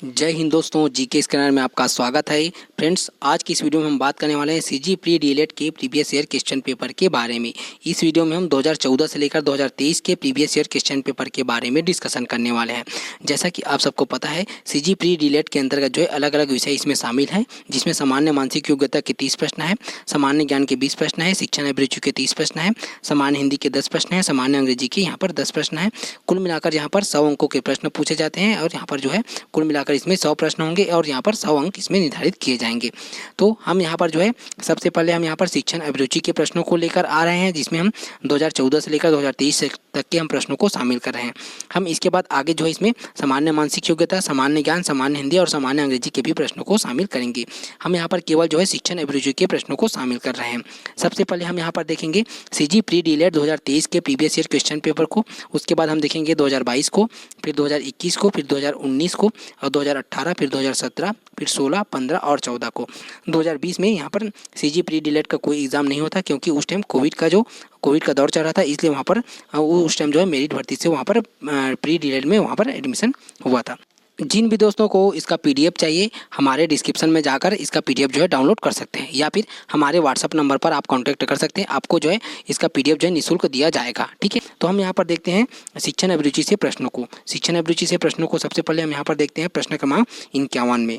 जय हिंद दोस्तों, GK scanner में आपका स्वागत है। फ्रेंड्स, आज की इस वीडियो में हम बात करने वाले हैं सीजी प्री डीएलएड के प्रीवियस ईयर क्वेश्चन पेपर के बारे में। इस वीडियो में हम 2014 से लेकर 2023 के प्रीवियस ईयर क्वेश्चन पेपर के बारे में डिस्कशन करने वाले हैं। जैसा कि आप सबको पता है, सीजी प्री डीएलएड के अंतर्गत जो है अलग अलग विषय इसमें शामिल हैं, जिसमें सामान्य मानसिक योग्यता के 30 प्रश्न है, सामान्य ज्ञान के 20 प्रश्न है, शिक्षण अभिरुचि के 30 प्रश्न है, सामान्य हिंदी के 10 प्रश्न है, सामान्य अंग्रेजी के यहाँ पर 10 प्रश्न है। कुल मिलाकर यहाँ पर 100 अंकों के प्रश्न पूछे जाते हैं और यहाँ पर जो है कुल मिलाकर इसमें 100 प्रश्न होंगे और यहाँ पर 100 अंक इसमें निर्धारित किए जाएंगे। तो हम यहाँ पर जो है सबसे पहले हम यहाँ पर शिक्षण अभिरुचि के प्रश्नों को लेकर आ रहे हैं, जिसमें हम 2014 से लेकर 2023 तक के हम प्रश्नों को शामिल कर रहे हैं। हम इसके बाद आगे जो है इसमें सामान्य मानसिक योग्यता, सामान्य ज्ञान, सामान्य हिंदी और सामान्य अंग्रेजी के भी प्रश्नों को शामिल करेंगे। हम यहाँ पर केवल जो है शिक्षण अभिरुचि के प्रश्नों को शामिल कर रहे हैं। सबसे पहले हम यहाँ पर देखेंगे सीजी प्री डीएलएड 2023 के प्रीवियस ईयर क्वेश्चन पेपर को। उसके बाद हम देखेंगे 2022 को, फिर 2021 को, फिर 2019 को और 2018, फिर 2017, फिर 16, 15 और 14 को। 2020 में यहाँ पर सीजी प्री डीएलएड का कोई एग्ज़ाम नहीं होता, क्योंकि उस टाइम कोविड का दौर चल रहा था, इसलिए वहाँ पर उस टाइम जो है मेरिट भर्ती से वहाँ पर प्री डीएलएड में वहाँ पर एडमिशन हुआ था। जिन भी दोस्तों को इसका पीडीएफ चाहिए, हमारे डिस्क्रिप्शन में जाकर इसका पीडीएफ जो है डाउनलोड कर सकते हैं, या फिर हमारे व्हाट्सअप नंबर पर आप कांटेक्ट कर सकते हैं। आपको जो है इसका पीडीएफ जो है निःशुल्क दिया जाएगा। ठीक है, तो हम यहाँ पर देखते हैं शिक्षण अभिरुचि से प्रश्नों को। शिक्षण अभिरुचि से प्रश्नों को सबसे पहले हम यहाँ पर देखते हैं प्रश्न क्रमांक 51 में।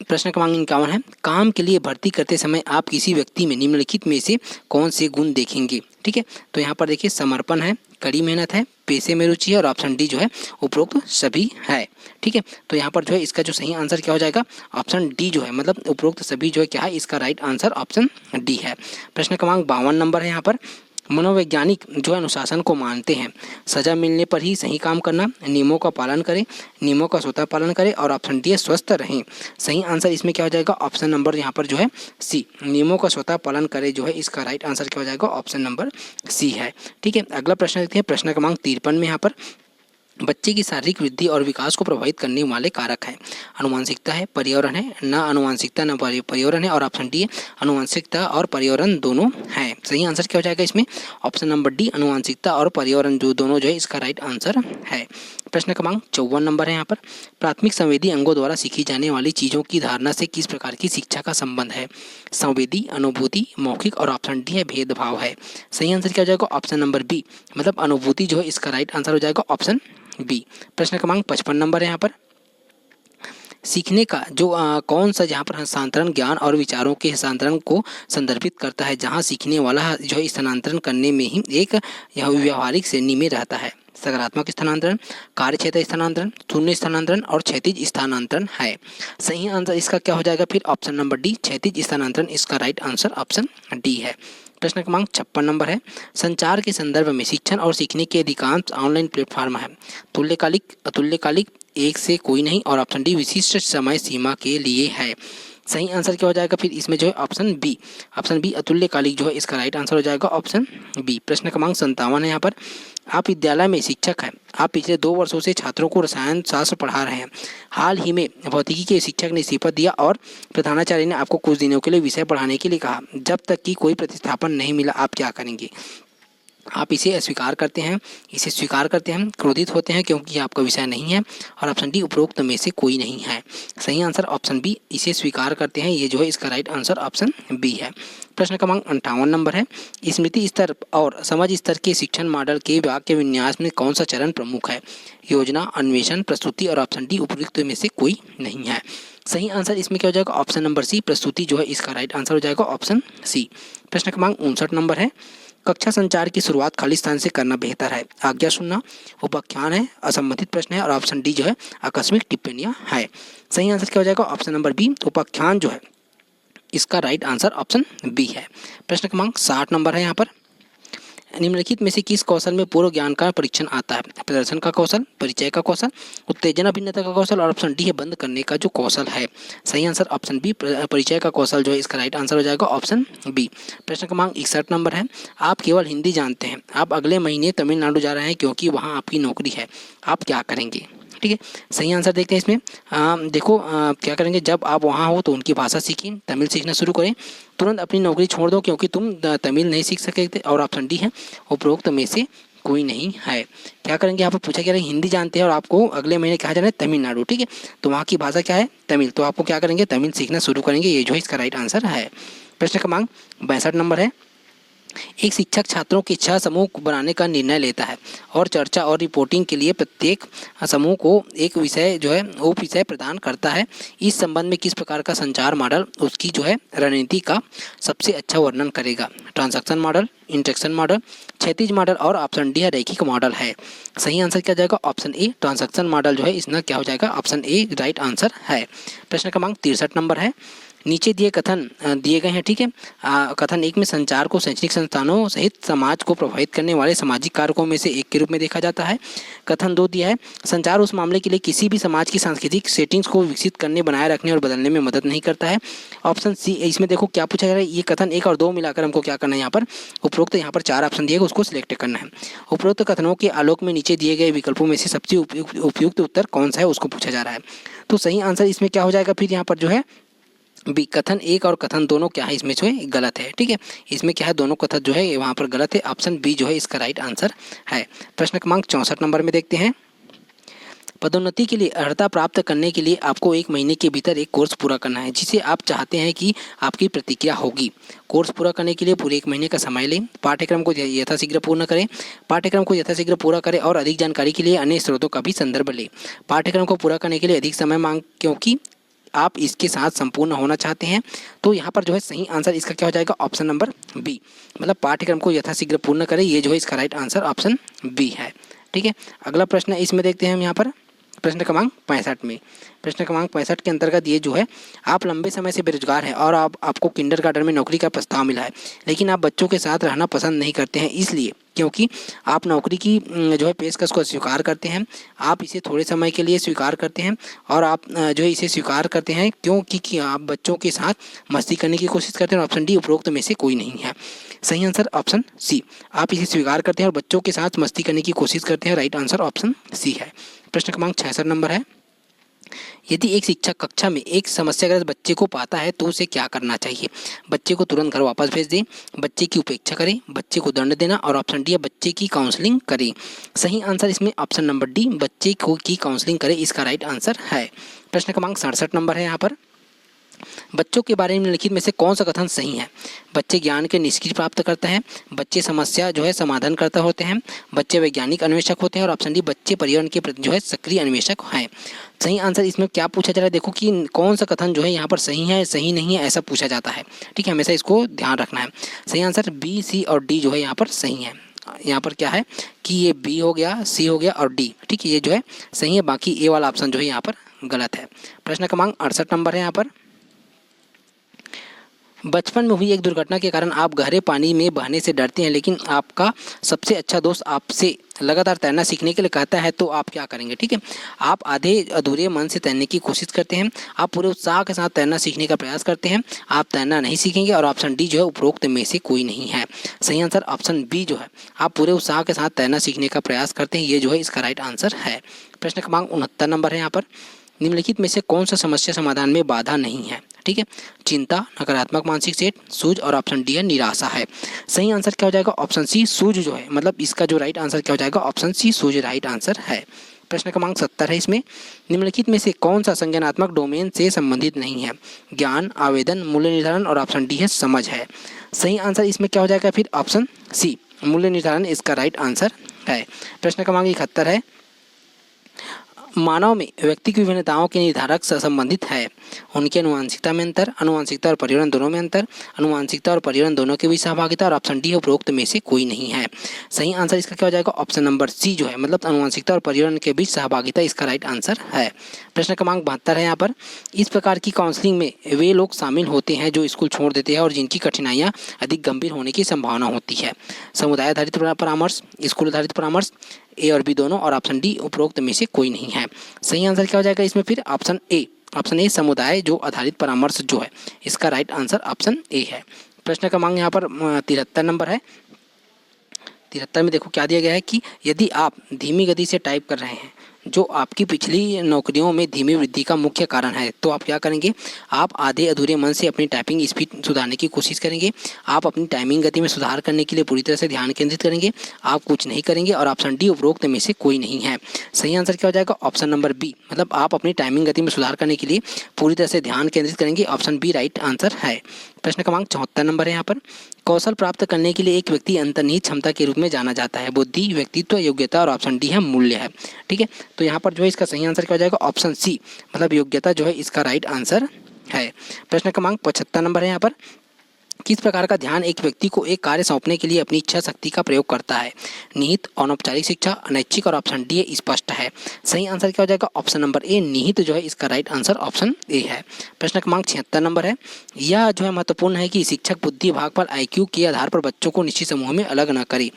प्रश्न क्रमांक 51 है, काम के लिए भर्ती करते समय आप किसी व्यक्ति में निम्नलिखित में से कौन से गुण देखेंगे। ठीक है, तो यहाँ पर देखिए समर्पण है, कड़ी मेहनत है, पेशे में रुचि है और ऑप्शन डी जो है उपरोक्त सभी है। ठीक है, तो यहाँ पर जो है इसका जो सही आंसर क्या हो जाएगा, ऑप्शन डी जो है, मतलब उपरोक्त सभी जो है क्या है, इसका राइट आंसर ऑप्शन डी है। प्रश्न क्रमांक 52 नंबर है यहाँ पर, मनोवैज्ञानिक जो है अनुशासन को मानते हैं, सजा मिलने पर ही सही काम करना, नियमों का पालन करें, नियमों का स्वतः पालन करें और ऑप्शन डी है स्वस्थ रहें। सही आंसर इसमें क्या हो जाएगा, ऑप्शन नंबर यहाँ पर जो है सी, नियमों का स्वतः पालन करें जो है इसका राइट आंसर क्या हो जाएगा, ऑप्शन नंबर सी है। ठीक है, अगला प्रश्न देखते हैं प्रश्न क्रमांक 53 में। यहाँ पर बच्चे की शारीरिक वृद्धि और विकास को प्रभावित करने वाले कारक हैं। अनुवांशिकता है, पर्यावरण है, न अनुवांशिकता न पर्यावरण है और ऑप्शन डी है अनुवांशिकता और पर्यावरण दोनों हैं। सही आंसर क्या हो जाएगा इसमें, ऑप्शन नंबर डी अनुवांशिकता और पर्यावरण जो दोनों जो है इसका राइट आंसर है। प्रश्न क्रमांक 54 नंबर है यहाँ पर, प्राथमिक संवेदी अंगों द्वारा सीखी जाने वाली चीज़ों की धारणा से किस प्रकार की शिक्षा का संबंध है। संवेदी, अनुभूति, मौखिक और ऑप्शन डी है भेदभाव है। सही आंसर क्या हो जाएगा, ऑप्शन नंबर बी, मतलब अनुभूति जो है इसका राइट आंसर हो जाएगा ऑप्शन बी। प्रश्न क्रमांक 55 नंबर है यहाँ पर, सीखने का जो कौन सा जहाँ पर हस्तांतरण ज्ञान और विचारों के हस्तांतरण को संदर्भित करता है, जहाँ सीखने वाला जो है स्थानांतरण करने में ही एक यह व्यवहारिक श्रेणी में रहता है। सकारात्मक स्थानांतरण, कार्य क्षेत्र स्थानांतरण, शून्य स्थानांतरण और क्षैतिज स्थानांतरण है। सही आंसर इसका क्या हो जाएगा फिर, ऑप्शन नंबर डी क्षैतिज स्थानांतरण इसका राइट आंसर ऑप्शन डी है। प्रश्न क्रमांक 56 नंबर है, संचार के संदर्भ में शिक्षण और सीखने के अधिकांश ऑनलाइन प्लेटफॉर्म है। तुल्यकालिक, अतुल्यकालिक, एक से कोई नहीं और ऑप्शन डी विशिष्ट समय सीमा के लिए है। सही आंसर क्या हो जाएगा फिर इसमें जो है ऑप्शन बी अतुल्यकालिक जो है इसका राइट आंसर हो जाएगा ऑप्शन बी। प्रश्न क्रमांक 57 है यहाँ पर, आप विद्यालय में शिक्षक हैं, आप पिछले 2 वर्षों से छात्रों को रसायन शास्त्र पढ़ा रहे हैं। हाल ही में भौतिकी के शिक्षक ने इस्तीफा दिया और प्रधानाचार्य ने आपको कुछ दिनों के लिए विषय पढ़ाने के लिए कहा। जब तक कि कोई प्रतिस्थापन नहीं मिला आप क्या करेंगे। आप इसे अस्वीकार करते हैं, इसे स्वीकार करते हैं, क्रोधित होते हैं क्योंकि ये आपका विषय नहीं है और ऑप्शन डी उपरोक्त में से कोई नहीं है। सही आंसर ऑप्शन बी, इसे स्वीकार करते हैं, ये जो है इसका राइट आंसर ऑप्शन बी है। प्रश्न क्रमांक 58 नंबर है, स्मृति स्तर और समझ स्तर के शिक्षण मॉडल के वाक्य विन्यास में कौन सा चरण प्रमुख है। योजना, अन्वेषण, प्रस्तुति और ऑप्शन डी उपरोक्त में से कोई नहीं है। सही आंसर इसमें क्या हो जाएगा, ऑप्शन नंबर सी प्रस्तुति जो है इसका राइट आंसर हो जाएगा ऑप्शन सी। प्रश्न क्रमांक 59 नंबर है, कक्षा संचार की शुरुआत खाली स्थान से करना बेहतर है। आज्ञा सुनना, उपाख्यान है, असंबंधित प्रश्न है और ऑप्शन डी जो है आकस्मिक टिप्पणियां है। सही आंसर क्या हो जाएगा, ऑप्शन नंबर बी उपाख्यान जो है इसका राइट आंसर ऑप्शन बी है। प्रश्न क्रमांक 60 नंबर है यहाँ पर, निम्नलिखित में से किस कौशल में पूर्व ज्ञान का परीक्षण आता है। प्रदर्शन का कौशल, परिचय का कौशल, उत्तेजना भिन्नता का कौशल और ऑप्शन डी है बंद करने का जो कौशल है। सही आंसर ऑप्शन बी परिचय का कौशल जो है इसका राइट आंसर हो जाएगा ऑप्शन बी। प्रश्न क्रमांक 61 नंबर है, आप केवल हिंदी जानते हैं, आप अगले महीने तमिलनाडु जा रहे हैं क्योंकि वहाँ आपकी नौकरी है, आप क्या करेंगे। ठीक है, सही आंसर देखते हैं इसमें। देखो क्या करेंगे, जब आप वहाँ हो तो उनकी भाषा सीखें, तमिल सीखना शुरू करें, तुरंत अपनी नौकरी छोड़ दो क्योंकि तुम तमिल नहीं सीख सकते और ऑप्शन डी है उपरोक्त में से कोई नहीं है। क्या करेंगे, यहाँ पर पूछा गया हिंदी जानते हैं और आपको अगले महीने कहा जा रहा है तमिलनाडु, ठीक है, तो वहाँ की भाषा क्या है, तमिल, तो आपको क्या करेंगे, तमिल सीखना शुरू करेंगे, ये जो है इसका राइट आंसर है। प्रश्न क्रमांक 62 नंबर है, एक शिक्षक छात्रों के 6 समूह बनाने का निर्णय लेता है और चर्चा और रिपोर्टिंग के लिए प्रत्येक समूह को एक विषय जो है उप विषय प्रदान करता है। इस संबंध में किस प्रकार का संचार मॉडल उसकी जो है रणनीति का सबसे अच्छा वर्णन करेगा? ट्रांजैक्शन मॉडल, इंटरेक्शन मॉडल, क्षैतिज मॉडल और ऑप्शन डी है रैखिक मॉडल है। सही आंसर क्या जाएगा? ऑप्शन ए ट्रांजैक्शन मॉडल जो है इसमें क्या हो जाएगा? ऑप्शन ए राइट आंसर है। प्रश्न क्रमांक 63 नंबर है, नीचे दिए कथन दिए गए हैं, ठीक है। कथन 1 में संचार को शैक्षणिक संस्थानों सहित समाज को प्रभावित करने वाले सामाजिक कारकों में से एक के रूप में देखा जाता है। कथन 2 दिया है, संचार उस मामले के लिए किसी भी समाज की सांस्कृतिक सेटिंग्स को विकसित करने, बनाए रखने और बदलने में मदद नहीं करता है। ऑप्शन सी, इसमें देखो क्या पूछा जा रहा है, ये कथन 1 और 2 मिलाकर हमको क्या करना है, यहाँ पर उपरोक्त यहाँ पर 4 ऑप्शन दिए गए उसको सिलेक्ट करना है। उपरोक्त कथनों के आलोक में नीचे दिए गए विकल्पों में से सबसे उपयुक्त उत्तर कौन सा है उसको पूछा जा रहा है। तो सही आंसर इसमें क्या हो जाएगा फिर यहाँ पर जो है बी, कथन 1 और कथन दोनों क्या है इसमें जो है गलत है, ठीक है, इसमें क्या है दोनों कथन जो है वहाँ पर गलत है, ऑप्शन बी जो है इसका राइट आंसर है। प्रश्न क्रमांक 64 नंबर में देखते हैं, पदोन्नति के लिए अर्हता प्राप्त करने के लिए आपको 1 महीने के भीतर एक कोर्स पूरा करना है जिसे आप चाहते हैं कि आपकी प्रतिक्रिया होगी। कोर्स पूरा करने के लिए पूरे 1 महीने का समय लें, पाठ्यक्रम को यथाशीघ्र पूर्ण करें, पाठ्यक्रम को यथाशीघ्र पूरा करें और अधिक जानकारी के लिए अन्य स्रोतों का भी संदर्भ लें। पाठ्यक्रम को पूरा करने के लिए अधिक समय मांग, क्योंकि आप इसके साथ संपूर्ण होना चाहते हैं। तो यहाँ पर जो है सही आंसर इसका क्या हो जाएगा? ऑप्शन नंबर बी, मतलब पाठ्यक्रम को यथाशीघ्र पूर्ण करें, ये जो है इसका राइट आंसर ऑप्शन बी है, ठीक है। अगला प्रश्न है इसमें देखते हैं हम यहाँ पर प्रश्न क्रमांक 65 में। प्रश्न क्रमांक 65 के अंतर्गत ये जो है, आप लंबे समय से बेरोजगार हैं और आपको किंडरगार्टन में नौकरी का प्रस्ताव मिला है, लेकिन आप बच्चों के साथ रहना पसंद नहीं करते हैं, इसलिए क्योंकि आप नौकरी की जो है पेशकश को स्वीकार करते हैं, आप इसे थोड़े समय के लिए स्वीकार करते हैं और आप जो है इसे स्वीकार करते हैं क्योंकि आप बच्चों के साथ मस्ती करने की कोशिश करते हैं। और ऑप्शन डी उपरोक्त में से कोई नहीं है। सही आंसर ऑप्शन सी, आप इसे स्वीकार करते हैं और बच्चों के साथ मस्ती करने की कोशिश करते हैं, राइट आंसर ऑप्शन सी है। प्रश्न क्रमांक 66 नंबर है, यदि एक शिक्षक कक्षा में एक समस्याग्रस्त बच्चे को पाता है तो उसे क्या करना चाहिए? बच्चे को तुरंत घर वापस भेज दें, बच्चे की उपेक्षा करें, बच्चे को दंड देना और ऑप्शन डी है बच्चे की काउंसलिंग करें। सही आंसर इसमें ऑप्शन नंबर डी बच्चे को की काउंसलिंग करें, इसका राइट आंसर है। प्रश्न क्रमांक 67 नंबर है, यहाँ पर बच्चों के बारे में निम्नलिखित में से कौन सा कथन सही है? बच्चे ज्ञान के निष्कर्ष प्राप्त करते हैं, बच्चे समस्या जो है समाधान करता होते हैं, बच्चे वैज्ञानिक अन्वेषक होते हैं और ऑप्शन डी बच्चे पर्यावरण के प्रति जो है सक्रिय अन्वेषक हैं। सही आंसर इसमें क्या पूछा जा रहा है? देखो कि कौन सा कथन जो है यहाँ पर सही है सही नहीं है ऐसा पूछा जाता है, ठीक है, हमेशा इसको ध्यान रखना है। सही आंसर बी, सी और डी जो है यहाँ पर सही है। यहाँ पर क्या है कि ये बी हो गया, सी हो गया और डी, ठीक है, ये जो है सही है, बाकी ए वाला ऑप्शन जो है यहाँ पर गलत है। प्रश्न क्रमांक 68 नंबर है, यहाँ पर बचपन में हुई एक दुर्घटना के कारण आप गहरे पानी में बहने से डरते हैं, लेकिन आपका सबसे अच्छा दोस्त आपसे लगातार तैरना सीखने के लिए कहता है, तो आप क्या करेंगे? ठीक है, आप आधे अधूरे मन से तैरने की कोशिश करते हैं, आप पूरे उत्साह के साथ तैरना सीखने का प्रयास करते हैं, आप तैरना नहीं सीखेंगे और ऑप्शन डी जो है उपरोक्त में से कोई नहीं है। सही आंसर ऑप्शन बी जो है, आप पूरे उत्साह के साथ तैरना सीखने का प्रयास करते हैं, ये जो है इसका राइट आंसर है। प्रश्न क्रमांक 69 नंबर है, यहाँ पर निम्नलिखित में से कौन सा समस्या समाधान में बाधा नहीं है? ठीक है, चिंता, नकारात्मक मानसिक सेट, सूझ और ऑप्शन डी है निराशा है। सही आंसर क्या हो जाएगा? ऑप्शन सी सूझ जो है, मतलब इसका जो राइट आंसर क्या हो जाएगा? ऑप्शन सी सूझ राइट आंसर है। प्रश्न क्रमांक 70 है, इसमें निम्नलिखित में से कौन सा संज्ञानात्मक डोमेन से संबंधित नहीं है? ज्ञान, आवेदन, मूल्य निर्धारण और ऑप्शन डी है समझ है। सही आंसर इसमें क्या हो जाएगा? फिर ऑप्शन सी मूल्य निर्धारण इसका राइट आंसर है। प्रश्न क्रमांक 71 है, मानव में व्यक्ति की विभिन्नताओं के निर्धारक से संबंधित है। उनकी अनुवांशिकता में अंतर, अनुवांशिकता और पर्यावरण दोनों में अंतर, अनुवांशिकता और पर्यावरण दोनों के बीच सहभागिता और ऑप्शन डी है उपरोक्त में से कोई नहीं है। सही आंसर इसका क्या हो जाएगा? ऑप्शन नंबर सी जो है, मतलब अनुवांशिकता और पर्यावरण के बीच सहभागिता इसका राइट आंसर है। प्रश्न क्रमांक 72 है, यहाँ पर इस प्रकार की काउंसलिंग में वे लोग शामिल होते हैं जो स्कूल छोड़ देते हैं और जिनकी कठिनाइयाँ अधिक गंभीर होने की संभावना होती है। समुदाय आधारित परामर्श, स्कूल आधारित परामर्श, ए और बी दोनों और ऑप्शन डी उपरोक्त में से कोई नहीं है। सही आंसर क्या हो जाएगा इसमें? फिर ऑप्शन ए समुदाय जो आधारित परामर्श जो है इसका राइट आंसर ऑप्शन ए है। प्रश्न क्रमांक यहाँ पर 73 नंबर है। 73 में देखो क्या दिया गया है कि यदि आप धीमी गति से टाइप कर रहे हैं, जो आपकी पिछली नौकरियों में धीमी वृद्धि का मुख्य कारण है। तो आप क्या करेंगे, आप आधे अधूरे मन से अपनी टाइपिंग स्पीड सुधारने की कोशिश करेंगे, आप अपनी टाइमिंग गति में सुधार करने के लिए पूरी तरह से ध्यान केंद्रित करेंगे, आप कुछ नहीं करेंगे और ऑप्शन डी उपरोक्त में से कोई नहीं है। सही आंसर क्या हो जाएगा, ऑप्शन नंबर बी, मतलब आप अपनी टाइमिंग गति में सुधार करने के लिए पूरी तरह से ध्यान केंद्रित करेंगे। ऑप्शन बी राइट आंसर है। प्रश्न क्रमांक 74 नंबर है यहाँ पर, कौशल प्राप्त करने के लिए एक व्यक्ति अंतर्निहित क्षमता के रूप में जाना जाता है, बुद्धि, व्यक्तित्व, योग्यता, और ऑप्शन डी है मूल्य है। ठीक है, तो यहाँ पर जो है इसका सही आंसर क्या हो जाएगा, ऑप्शन सी, मतलब योग्यता जो है इसका राइट आंसर है। प्रश्न क्रमांक 75 नंबर है यहाँ पर, किस प्रकार का ध्यान एक व्यक्ति को एक कार्य सौंपने के लिए अपनी इच्छा शक्ति का प्रयोग करता है, निहित, अनौपचारिक शिक्षा, अनैच्छिक, और ऑप्शन डी है स्पष्ट है। सही आंसर क्या हो जाएगा, ऑप्शन नंबर ए निहित जो है इसका राइट आंसर ऑप्शन ए है। प्रश्न क्रमांक 76 नंबर है, यह जो है महत्वपूर्ण है कि शिक्षक बुद्धि भाग पर IQ के आधार पर बच्चों को निश्चित समूह में अलग न करे।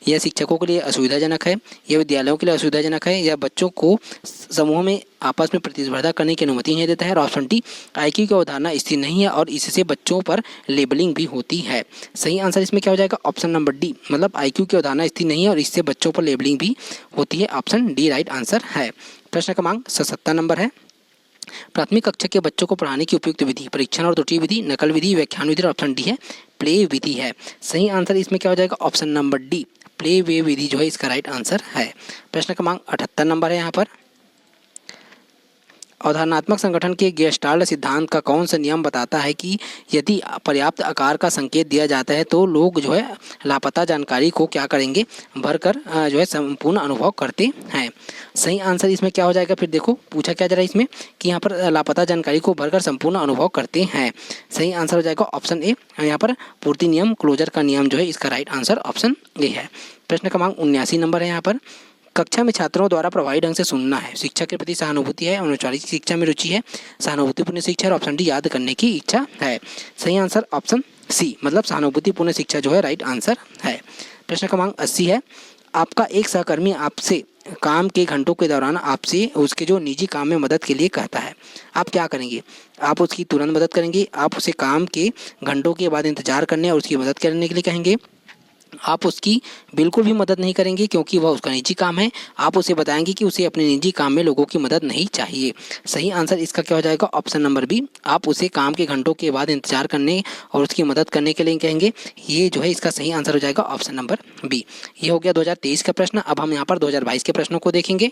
यह शिक्षकों के लिए असुविधाजनक है, यह विद्यालयों के लिए असुविधाजनक है, यह बच्चों को समूह में आपस में प्रतिस्पर्धा करने की अनुमति नहीं देता है, और ऑप्शन डी IQ की अवधारणा स्थिर नहीं है और इससे बच्चों पर लेबलिंग भी होती है। सही आंसर इसमें क्या हो जाएगा, ऑप्शन नंबर डी, मतलब IQ की अवधारणा स्थिर नहीं है और इससे बच्चों पर लेबलिंग भी होती है। ऑप्शन डी राइट आंसर है। प्रश्न क्रमांक 77 नंबर है, प्राथमिक कक्षा के बच्चों को पढ़ाने की उपयुक्त विधि, परीक्षण और त्रुटि विधि, नकल विधि, व्याख्यान विधि, और ऑप्शन डी है प्ले विधि है। सही आंसर इसमें क्या हो जाएगा, option number D play way विधि जो है इसका राइट आंसर है। प्रश्न क्रमांक 78 नंबर है यहाँ पर, अवधारणात्मक संगठन के गेस्टाल्ट सिद्धांत का कौन सा नियम बताता है कि यदि पर्याप्त आकार का संकेत दिया जाता है तो लोग जो है लापता जानकारी को क्या करेंगे, भरकर जो है संपूर्ण अनुभव करते हैं। सही आंसर इसमें क्या हो जाएगा, फिर देखो पूछा क्या जा रहा है इसमें कि यहाँ पर लापता जानकारी को भरकर संपूर्ण अनुभव करते हैं। सही आंसर हो जाएगा ऑप्शन ए, यहाँ पर पूर्ति नियम, क्लोजर का नियम जो है इसका राइट आंसर ऑप्शन ए है। प्रश्न क्रमांक 79 नंबर है यहाँ पर, कक्षा में छात्रों द्वारा प्रभावी ढंग से सुनना है, शिक्षा के प्रति सहानुभूति है, अनौपचारिक शिक्षा में रुचि है, सहानुभूतिपूर्ण शिक्षा, और ऑप्शन डी याद करने की इच्छा है। सही आंसर ऑप्शन सी, मतलब सहानुभूतिपूर्ण शिक्षा जो है राइट आंसर है। प्रश्न क्रमांक 80 है, आपका एक सहकर्मी आपसे काम के घंटों के दौरान आपसे उसके जो निजी काम में मदद के लिए कहता है, आप क्या करेंगे, आप उसकी तुरंत मदद करेंगे, आप उसे काम के घंटों के बाद इंतजार करने और उसकी मदद करने के लिए कहेंगे, आप उसकी बिल्कुल भी मदद नहीं करेंगे क्योंकि वह उसका निजी काम है, आप उसे बताएंगे कि उसे अपने निजी काम में लोगों की मदद नहीं चाहिए। सही आंसर इसका क्या हो जाएगा, ऑप्शन नंबर बी, आप उसे काम के घंटों के बाद इंतजार करने और उसकी मदद करने के लिए कहेंगे। ये जो है इसका सही आंसर हो जाएगा ऑप्शन नंबर बी। ये हो गया 2023 का प्रश्न। अब हम यहाँ पर 2022 के प्रश्नों को देखेंगे।